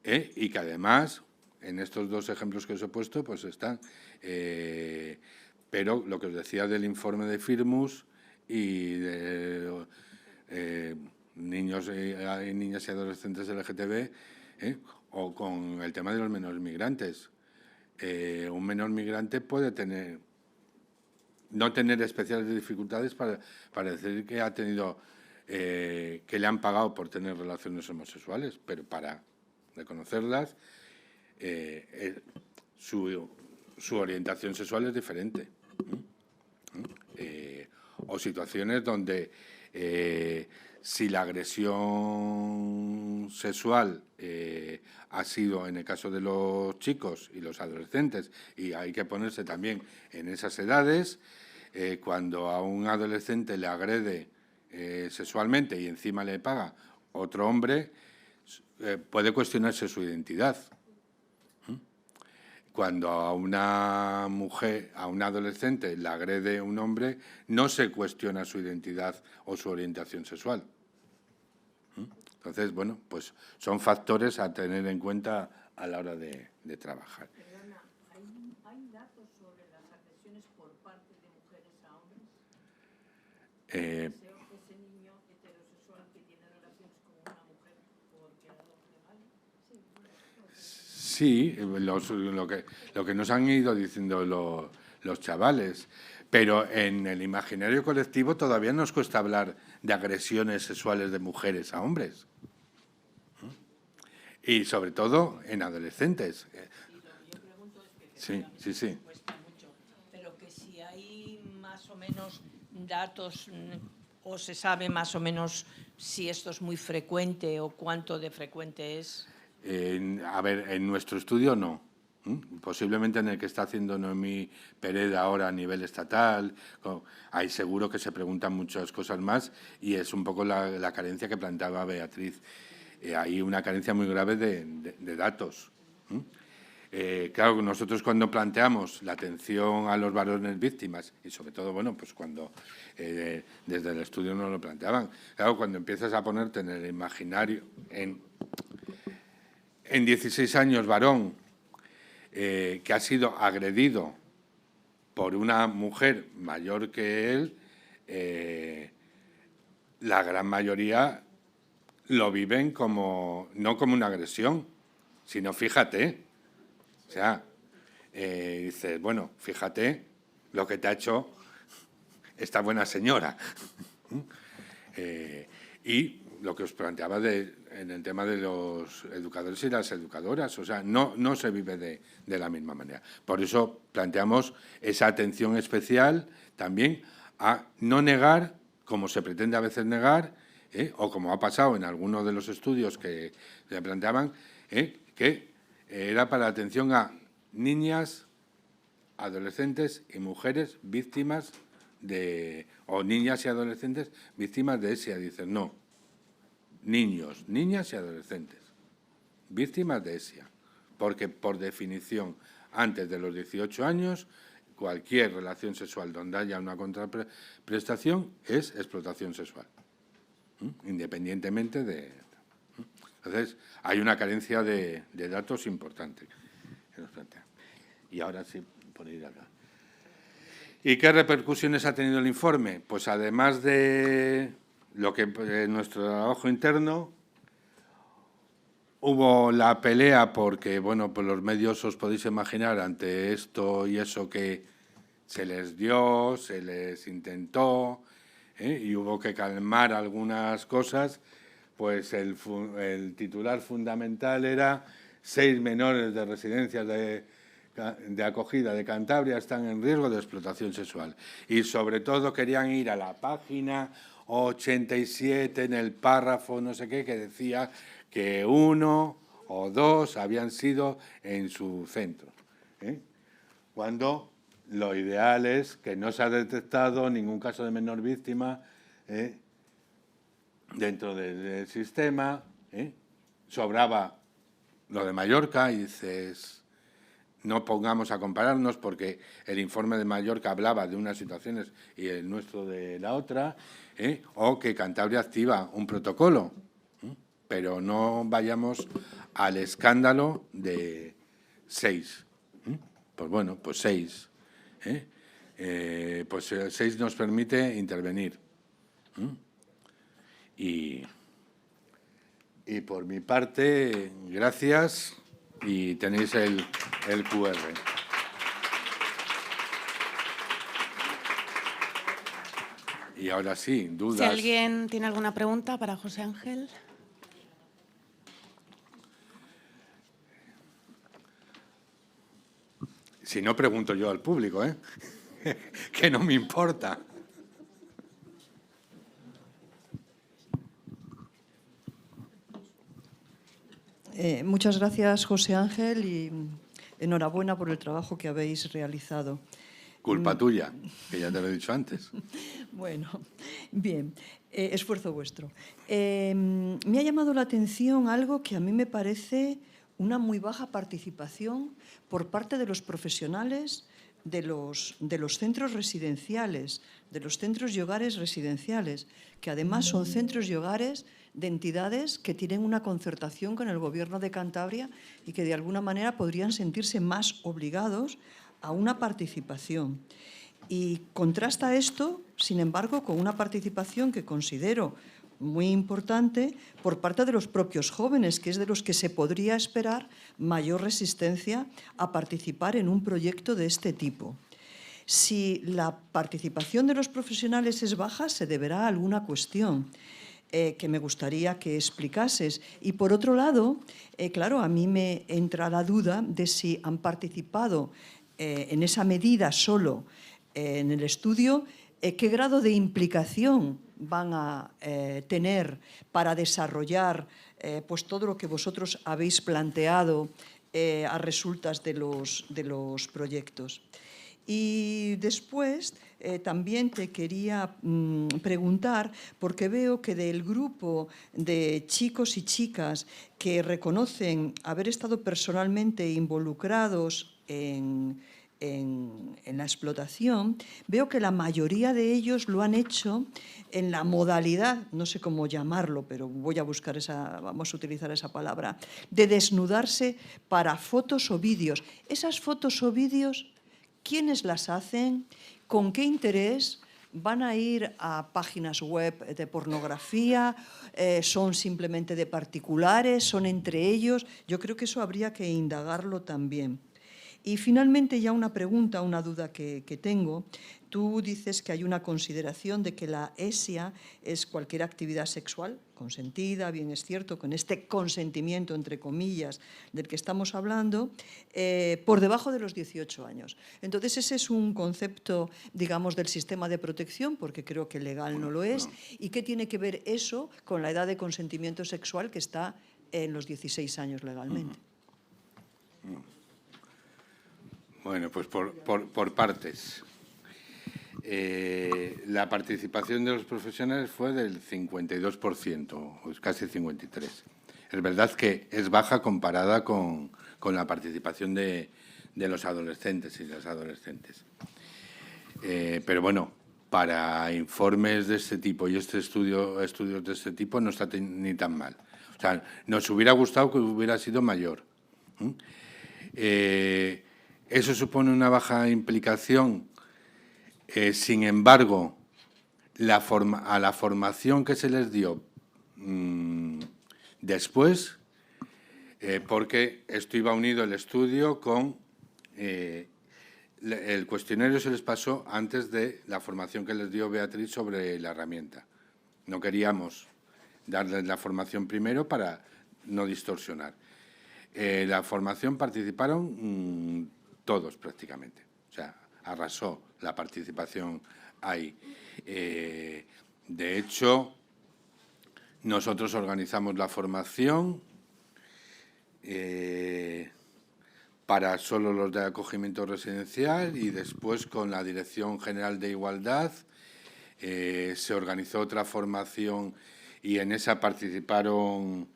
Y que además, en estos dos ejemplos que os he puesto, pues están. Pero lo que os decía del informe de Firmus y de niños y niñas y adolescentes LGTB, o con el tema de los menores migrantes. Un menor migrante puede no tener especiales dificultades para decir que ha tenido, que le han pagado por tener relaciones homosexuales, pero para reconocerlas, su orientación sexual es diferente. O situaciones donde si la agresión sexual ha sido en el caso de los chicos y los adolescentes, y hay que ponerse también en esas edades, cuando a un adolescente le agrede sexualmente y encima le paga otro hombre, puede cuestionarse su identidad. Cuando a una mujer, a un adolescente le agrede un hombre, no se cuestiona su identidad o su orientación sexual. Entonces, bueno, pues son factores a tener en cuenta a la hora de trabajar. Perdona, ¿hay datos sobre las agresiones por parte de mujeres a hombres? Ese niño heterosexual que tiene relaciones con una mujer porque ha dado legal. Sí, lo que nos han ido diciendo los chavales. Pero en el imaginario colectivo todavía nos cuesta hablar de agresiones sexuales de mujeres a hombres. Y sobre todo en adolescentes. Sí, sí, sí. Cuesta mucho, pero que si hay más o menos datos o se sabe más o menos si esto es muy frecuente o cuánto de frecuente es. A ver, en nuestro estudio no. Posiblemente en el que está haciendo Noemí Pereda ahora a nivel estatal, hay seguro que se preguntan muchas cosas más y es un poco la carencia que planteaba Beatriz. Hay una carencia muy grave de datos. Claro, nosotros cuando planteamos la atención a los varones víctimas, y sobre todo, bueno, pues cuando desde el estudio nos lo planteaban, claro, cuando empiezas a ponerte en el imaginario, en 16 años varón, que ha sido agredido por una mujer mayor que él, la gran mayoría lo viven como, no como una agresión, sino fíjate. O sea, dices, bueno, fíjate lo que te ha hecho esta buena señora. Y lo que os planteaba en el tema de los educadores y las educadoras, o sea, no se vive de la misma manera. Por eso planteamos esa atención especial también a no negar, como se pretende a veces negar, o como ha pasado en algunos de los estudios que se planteaban, que era para atención a niñas, adolescentes y mujeres víctimas o niñas y adolescentes víctimas de ESIA. Dicen, no, niños, niñas y adolescentes víctimas de ESIA, porque por definición, antes de los 18 años, cualquier relación sexual donde haya una contraprestación es explotación sexual, independientemente de... Entonces, hay una carencia de datos importante que nos plantea. Y ahora sí, por ir acá. ¿Y qué repercusiones ha tenido el informe? Pues además de lo que nuestro trabajo interno, hubo la pelea porque, bueno, pues los medios os podéis imaginar ante esto y eso que se les dio, se les intentó, y hubo que calmar algunas cosas. Pues el titular fundamental era 6 menores de residencias de acogida de Cantabria están en riesgo de explotación sexual. Y sobre todo querían ir a la página 87 en el párrafo no sé qué que decía que 1 o 2 habían sido en su centro. Cuando lo ideal es que no se ha detectado ningún caso de menor víctima dentro del sistema, sobraba lo de Mallorca y dices, no pongamos a compararnos porque el informe de Mallorca hablaba de unas situaciones y el nuestro de la otra, o que Cantabria activa un protocolo, pero no vayamos al escándalo de 6. Pues bueno, pues 6. Pues 6 nos permite intervenir. Y por mi parte, gracias y tenéis el QR. Y ahora sí, dudas. Si alguien tiene alguna pregunta para José Ángel. Si no, pregunto yo al público, que no me importa. Muchas gracias, José Ángel, y enhorabuena por el trabajo que habéis realizado. Culpa tuya, que ya te lo he dicho antes. Bueno, bien, esfuerzo vuestro. Me ha llamado la atención algo que a mí me parece una muy baja participación por parte de los profesionales de los centros residenciales, de los centros y hogares residenciales, que además son centros y hogares de entidades que tienen una concertación con el Gobierno de Cantabria y que de alguna manera podrían sentirse más obligados a una participación. Y contrasta esto, sin embargo, con una participación que considero muy importante por parte de los propios jóvenes, que es de los que se podría esperar mayor resistencia a participar en un proyecto de este tipo. Si la participación de los profesionales es baja, se deberá a alguna cuestión que me gustaría que explicases. Y por otro lado, claro, a mí me entra la duda de si han participado en esa medida solo en el estudio, qué grado de implicación van a tener para desarrollar pues todo lo que vosotros habéis planteado a resultas de los proyectos. Y después también te quería preguntar, porque veo que del grupo de chicos y chicas que reconocen haber estado personalmente involucrados en la explotación, veo que la mayoría de ellos lo han hecho en la modalidad, no sé cómo llamarlo, pero vamos a utilizar esa palabra, de desnudarse para fotos o vídeos. Esas fotos o vídeos, ¿quiénes las hacen? ¿Con qué interés? ¿Van a ir a páginas web de pornografía? ¿Son simplemente de particulares? ¿Son entre ellos? Yo creo que eso habría que indagarlo también. Y finalmente ya una pregunta, una duda que tengo. Tú dices que hay una consideración de que la ESIA es cualquier actividad sexual consentida, bien es cierto, con este consentimiento, entre comillas, del que estamos hablando, por debajo de los 18 años. Entonces, ese es un concepto, digamos, del sistema de protección, porque creo que legal no lo es. ¿Y qué tiene que ver eso con la edad de consentimiento sexual que está en los 16 años legalmente? Bueno, pues por partes. La participación de los profesionales fue del 52%, pues casi 53%. Es verdad que es baja comparada con la participación de los adolescentes y las adolescentes. Pero bueno, para informes de este tipo y estudios de este tipo no está ni tan mal. O sea, nos hubiera gustado que hubiera sido mayor. Eso supone una baja implicación. Sin embargo, a la formación que se les dio después, porque esto iba unido el estudio con el cuestionario se les pasó antes de la formación que les dio Beatriz sobre la herramienta. No queríamos darles la formación primero para no distorsionar. La formación participaron todos prácticamente, o sea, arrasó la participación ahí. De hecho, nosotros organizamos la formación para solo los de acogimiento residencial y después con la Dirección General de Igualdad se organizó otra formación y en esa participaron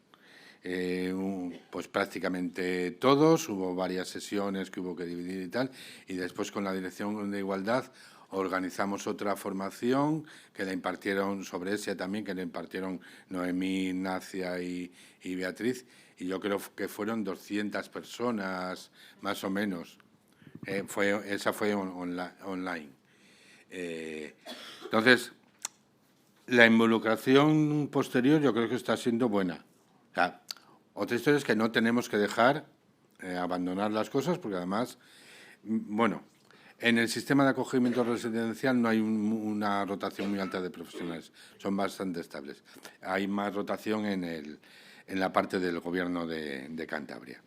pues prácticamente todos, hubo varias sesiones que hubo que dividir y tal, y después con la Dirección de Igualdad organizamos otra formación que la impartieron sobre esa también, que la impartieron Noemí, Ignacia y Beatriz, y yo creo que fueron 200 personas, más o menos. Esa fue online. Entonces, la involucración posterior yo creo que está siendo buena. O sea, otra historia es que no tenemos que dejar abandonar las cosas, porque además, bueno, en el sistema de acogimiento residencial no hay una rotación muy alta de profesionales, son bastante estables. Hay más rotación en la parte del Gobierno de Cantabria.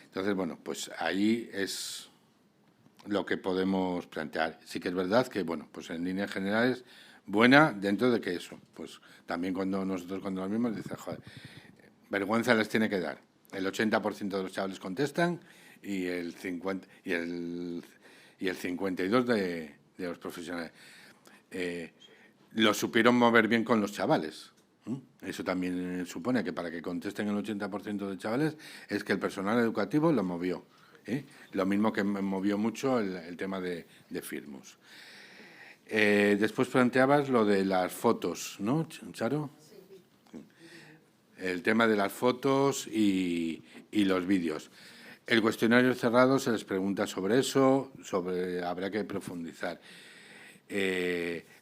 Entonces, bueno, pues ahí es lo que podemos plantear. Sí que es verdad que, bueno, pues en líneas generales, buena dentro de que eso, pues también cuando lo mismos dice, joder, vergüenza les tiene que dar. El 80% de los chavales contestan y el 52% de los profesionales. Lo supieron mover bien con los chavales. Eso también supone que para que contesten el 80% de chavales es que el personal educativo lo movió. Lo mismo que movió mucho el tema de Firmus. Después planteabas lo de las fotos, ¿no, Charo? El tema de las fotos y los vídeos. El cuestionario cerrado se les pregunta sobre eso, habrá que profundizar.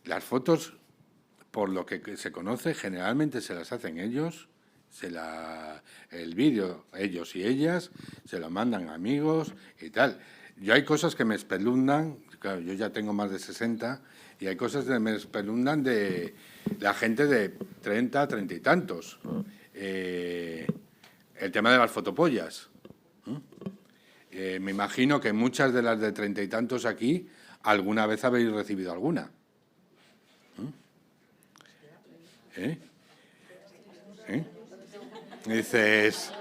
Las fotos, por lo que se conoce, generalmente se las hacen ellos, el vídeo, ellos y ellas, se lo mandan a amigos y tal. yo hay cosas que me espelundan, claro, yo ya tengo más de 60, y hay cosas que me espelundan de la gente de 30, 30 y tantos. El tema de las fotopollas. Me imagino que muchas de las de 30 y tantos aquí alguna vez habéis recibido alguna. Dices,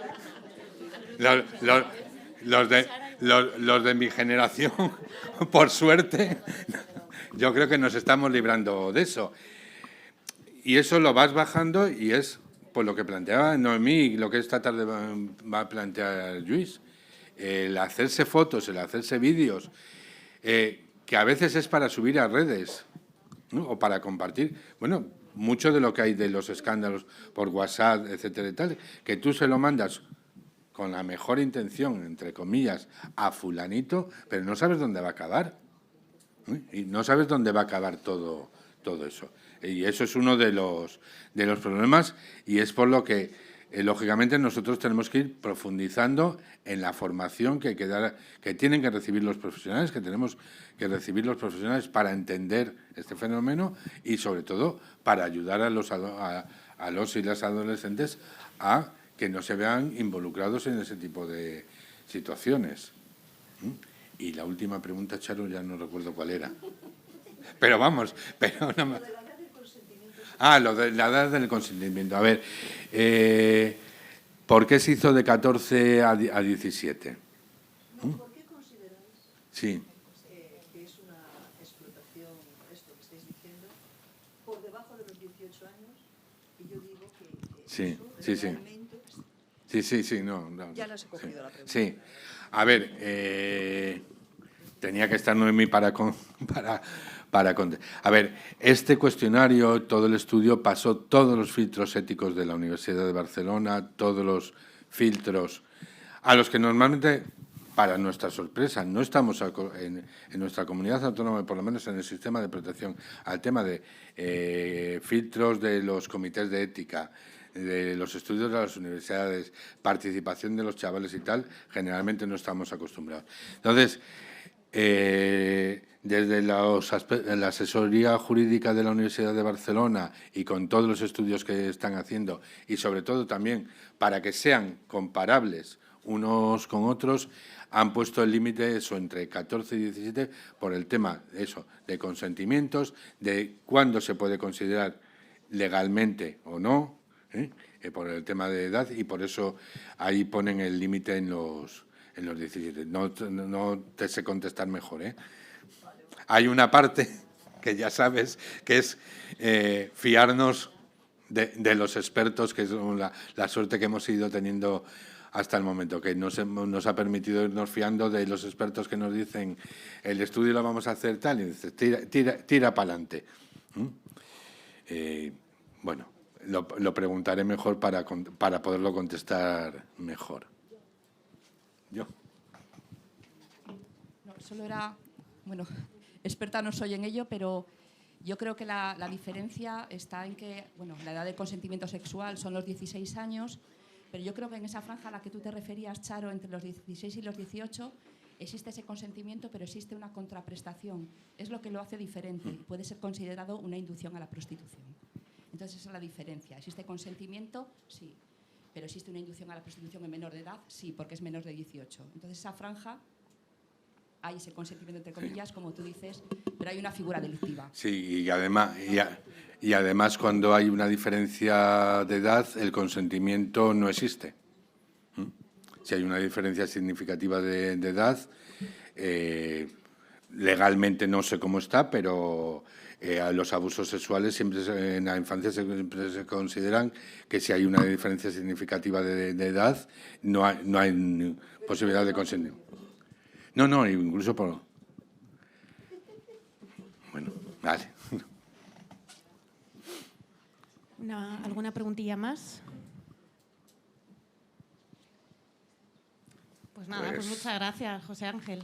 los de mi generación, por suerte, yo creo que nos estamos librando de eso. Y eso lo vas bajando y es por lo que planteaba Noemí y lo que esta tarde va a plantear Lluís. El hacerse fotos, el hacerse vídeos, que a veces es para subir a redes, ¿no? O para compartir. Bueno, mucho de lo que hay de los escándalos por WhatsApp, etcétera y tal, que tú se lo mandas con la mejor intención, entre comillas, a fulanito, pero no sabes dónde va a acabar. Y no sabes dónde va a acabar todo eso. Y eso es uno de los problemas, y es por lo que, lógicamente, nosotros tenemos que ir profundizando en la formación que tienen que recibir los profesionales, que tenemos que recibir los profesionales para entender este fenómeno y, sobre todo, para ayudar a los y las adolescentes a que no se vean involucrados en ese tipo de situaciones. Y la última pregunta, Charo, ya no recuerdo cuál era. Pero vamos, pero no me... lo de la edad del consentimiento. A ver, ¿por qué se hizo de 14 a 17? ¿Por qué consideráis Sí. que es una explotación, esto que estáis diciendo, por debajo de los 18 años? Y yo digo que Sí, eso sí. realmente... Sí, no. Ya las he cogido la pregunta. Sí. A ver, tenía que estar Noemí para contestar. A ver, este cuestionario, todo el estudio, pasó todos los filtros éticos de la Universidad de Barcelona, todos los filtros a los que normalmente, para nuestra sorpresa, no estamos en nuestra comunidad autónoma, por lo menos en el sistema de protección, al tema de filtros de los comités de ética, de los estudios de las universidades, participación de los chavales y tal, generalmente no estamos acostumbrados. Entonces, desde la asesoría jurídica de la Universidad de Barcelona y con todos los estudios que están haciendo, y sobre todo también para que sean comparables unos con otros, han puesto el límite eso entre 14 y 17 por el tema eso de consentimientos, de cuándo se puede considerar legalmente o no, por el tema de edad, y por eso ahí ponen el límite en los 17. No te sé contestar mejor, Hay una parte que ya sabes, que es fiarnos de los expertos, que es la suerte que hemos ido teniendo hasta el momento, que nos ha permitido irnos fiando de los expertos que nos dicen el estudio lo vamos a hacer tal, y dices, tira para adelante. Bueno, lo preguntaré mejor para poderlo contestar mejor. Yo. No, solo era, bueno, experta no soy en ello, pero yo creo que la diferencia está en que, bueno, la edad de consentimiento sexual son los 16 años, pero yo creo que en esa franja a la que tú te referías, Charo, entre los 16 y los 18, existe ese consentimiento, pero existe una contraprestación. Es lo que lo hace diferente y puede ser considerado una inducción a la prostitución. Entonces, esa es la diferencia. ¿Existe consentimiento? Sí. ¿Pero existe una inducción a la prostitución en menor de edad? Sí, porque es menor de 18. Entonces, esa franja, hay ese consentimiento, entre comillas, como tú dices, pero hay una figura delictiva. Sí, y además cuando hay una diferencia de edad, el consentimiento no existe. Si hay una diferencia significativa de edad, legalmente no sé cómo está, pero los abusos sexuales siempre en la infancia siempre se consideran que si hay una diferencia significativa de edad, no hay posibilidad de consentimiento. No, incluso por... Bueno, vale. ¿Alguna preguntilla más? Pues nada, pues muchas gracias, José Ángel.